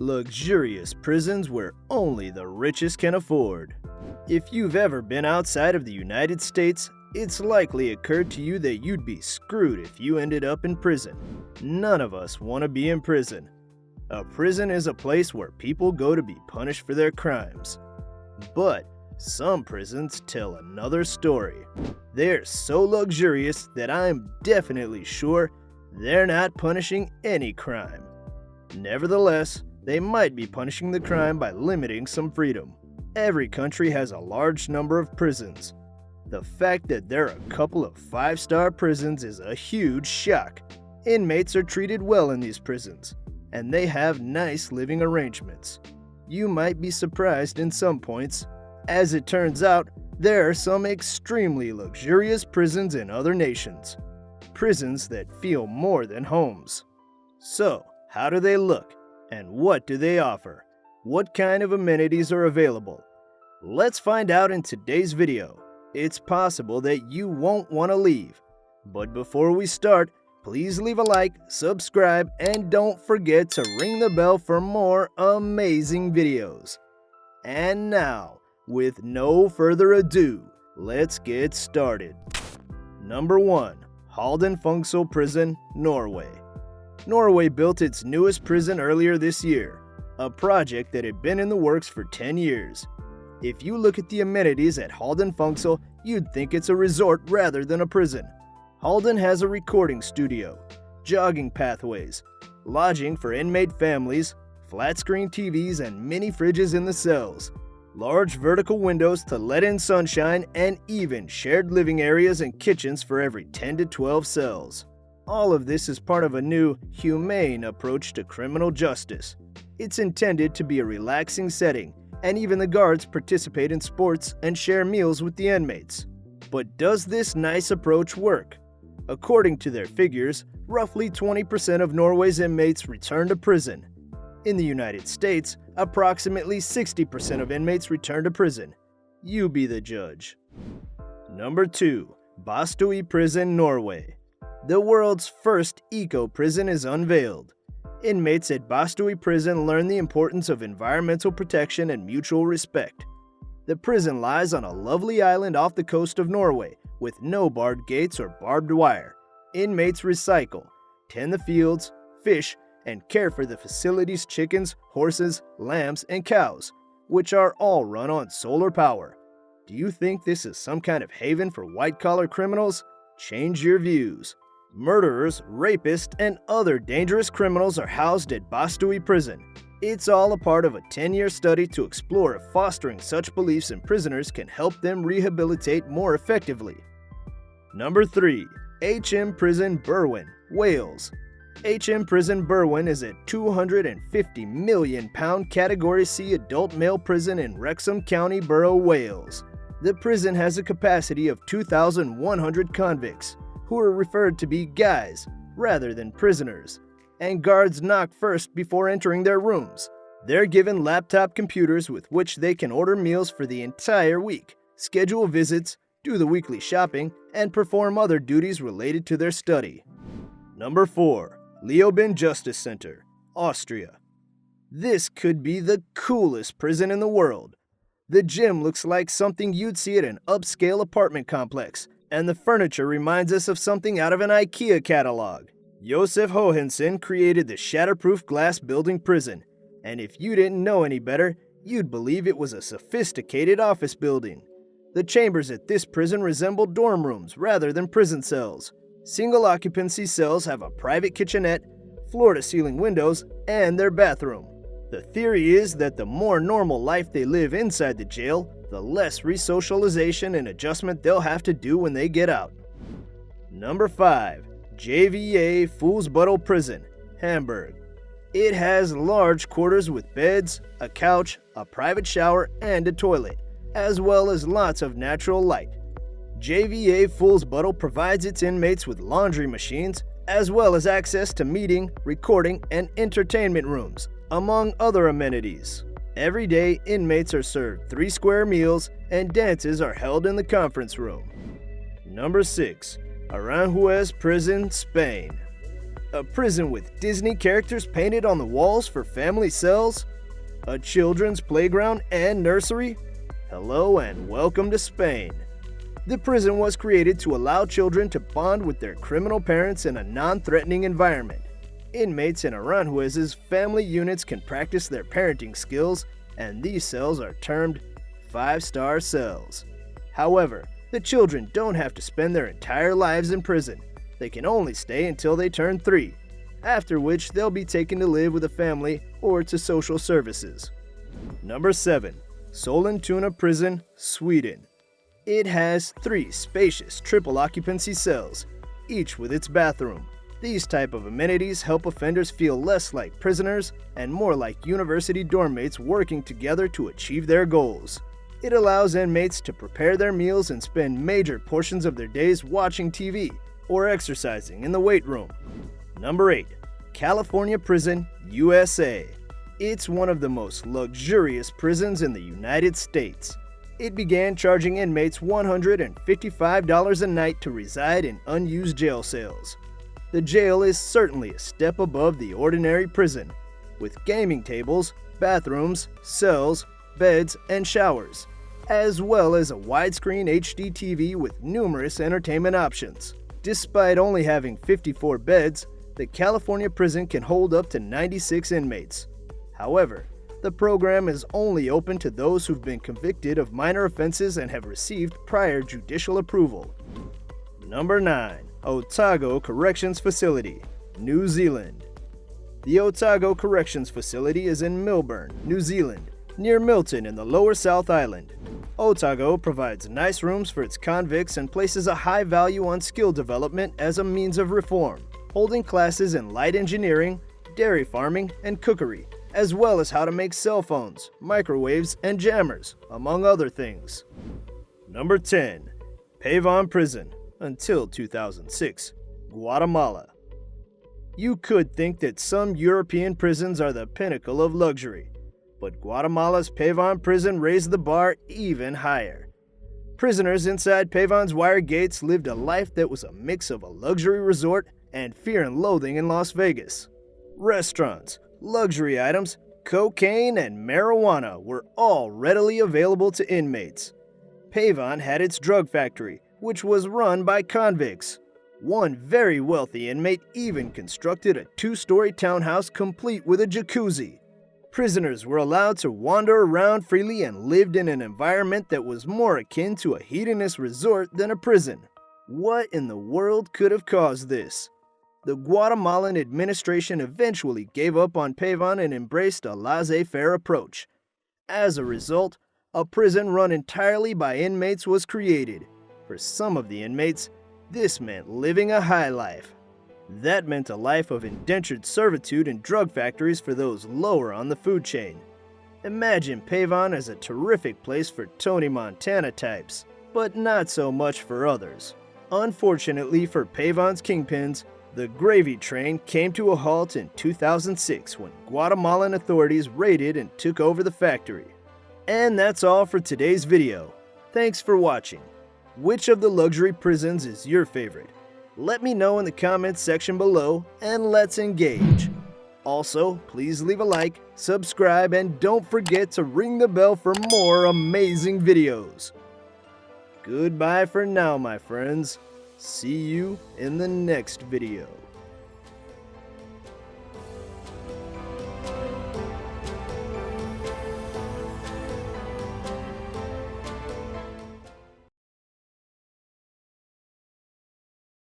Luxurious prisons where only the richest can afford. If you've ever been outside of the United States, it's likely occurred to you that you'd be screwed if you ended up in prison. None of us want to be in prison. A prison is a place where people go to be punished for their crimes. But some prisons tell another story. They're so luxurious that I'm definitely sure they're not punishing any crime. Nevertheless, they might be punishing the crime by limiting some freedom. Every country has a large number of prisons. The fact that there are a couple of 5-star prisons is a huge shock. Inmates are treated well in these prisons, and they have nice living arrangements. You might be surprised in some points. As it turns out, there are some extremely luxurious prisons in other nations. Prisons that feel more than homes. So, how do they look? And what do they offer? What kind of amenities are available? Let's find out in today's video. It's possible that you won't want to leave. But before we start, please leave a like, subscribe, and don't forget to ring the bell for more amazing videos. And now, with no further ado, let's get started. Number 1. Halden Fengsel Prison, Norway. Norway built its newest prison earlier this year, a project that had been in the works for 10 years. If you look at the amenities at Halden Fengsel, you'd think it's a resort rather than a prison. Halden has a recording studio, jogging pathways, lodging for inmate families, flat-screen TVs and mini fridges in the cells, large vertical windows to let in sunshine, and even shared living areas and kitchens for every 10 to 12 cells. All of this is part of a new, humane approach to criminal justice. It's intended to be a relaxing setting, and even the guards participate in sports and share meals with the inmates. But does this nice approach work? According to their figures, roughly 20% of Norway's inmates return to prison. In the United States, approximately 60% of inmates return to prison. You be the judge. Number 2. Basteway Prison, Norway. The world's first eco-prison is unveiled. Inmates at Basteway Prison learn the importance of environmental protection and mutual respect. The prison lies on a lovely island off the coast of Norway, with no barred gates or barbed wire. Inmates recycle, tend the fields, fish, and care for the facility's chickens, horses, lambs, and cows, which are all run on solar power. Do you think this is some kind of haven for white-collar criminals? Change your views. Murderers, rapists, and other dangerous criminals are housed at Basteway Prison. It's all a part of a 10-year study to explore if fostering such beliefs in prisoners can help them rehabilitate more effectively. Number 3. HM Prison, Berwin, Wales. HM Prison Berwin is a 250 million pound Category C adult male prison in Wrexham County Borough, Wales. The prison has a capacity of 2,100 convicts, who are referred to be guys rather than prisoners, and guards knock first before entering their rooms. They're given laptop computers with which they can order meals for the entire week, schedule visits, do the weekly shopping, and perform other duties related to their study. Number 4. Leoben Justice Center, Austria. This could be the coolest prison in the world. The gym looks like something you'd see at an upscale apartment complex, and the furniture reminds us of something out of an IKEA catalog. Josef Johansson created the shatterproof glass building prison, and if you didn't know any better, you'd believe it was a sophisticated office building. The chambers at this prison resemble dorm rooms rather than prison cells. Single occupancy cells have a private kitchenette, floor-to-ceiling windows, and their bathroom. The theory is that the more normal life they live inside the jail, the less resocialization and adjustment they'll have to do when they get out. Number 5. JVA Fuhlsbüttel Prison, Hamburg. It has large quarters with beds, a couch, a private shower, and a toilet, as well as lots of natural light. JVA Fuhlsbüttel provides its inmates with laundry machines, as well as access to meeting, recording, and entertainment rooms, among other amenities. Every day, inmates are served 3 square meals, and dances are held in the conference room. Number 6. Aranjuez Prison, Spain. A prison with Disney characters painted on the walls for family cells? A children's playground and nursery? Hello and welcome to Spain. The prison was created to allow children to bond with their criminal parents in a non-threatening environment. Inmates in Aranjuez's family units can practice their parenting skills, and these cells are termed 5-star cells. However, the children don't have to spend their entire lives in prison. They can only stay until they turn 3, after which they'll be taken to live with a family or to social services. Number 7. Solentuna Prison, Sweden. It has 3 spacious triple occupancy cells, each with its bathroom. These type of amenities help offenders feel less like prisoners and more like university dorm mates working together to achieve their goals. It allows inmates to prepare their meals and spend major portions of their days watching TV or exercising in the weight room. Number 8. California Prison, USA. It's one of the most luxurious prisons in the United States. It began charging inmates $155 a night to reside in unused jail cells. The jail is certainly a step above the ordinary prison, with gaming tables, bathrooms, cells, beds, and showers, as well as a widescreen HD TV with numerous entertainment options. Despite only having 54 beds, the California prison can hold up to 96 inmates. However, the program is only open to those who've been convicted of minor offenses and have received prior judicial approval. Number 9. Otago Corrections Facility, New Zealand. The Otago Corrections Facility is in Melbourne, New Zealand, near Milton in the Lower South Island. Otago provides nice rooms for its convicts and places a high value on skill development as a means of reform, holding classes in light engineering, dairy farming, and cookery, as well as how to make cell phones, microwaves, and jammers, among other things. Number 10. Paivon Prison, until 2006, Guatemala. You could think that some European prisons are the pinnacle of luxury, but Guatemala's Paivon Prison raised the bar even higher. Prisoners inside Paivon's wire gates lived a life that was a mix of a luxury resort and fear and loathing in Las Vegas. Restaurants, luxury items, cocaine, and marijuana were all readily available to inmates. Paivon had its drug factory, which was run by convicts. One very wealthy inmate even constructed a 2-story townhouse complete with a jacuzzi. Prisoners were allowed to wander around freely and lived in an environment that was more akin to a hedonist resort than a prison. What in the world could have caused this? The Guatemalan administration eventually gave up on Paivon and embraced a laissez-faire approach. As a result, a prison run entirely by inmates was created. For some of the inmates, this meant living a high life. That meant a life of indentured servitude in drug factories for those lower on the food chain. Imagine Paivon as a terrific place for Tony Montana types, but not so much for others. Unfortunately for Paivon's kingpins, the gravy train came to a halt in 2006 when Guatemalan authorities raided and took over the factory. And that's all for today's video. Thanks for watching. Which of the luxury prisons is your favorite? Let me know in the comments section below, and let's engage. Also, please leave a like, subscribe, and don't forget to ring the bell for more amazing videos. Goodbye for now, my friends. See you in the next video.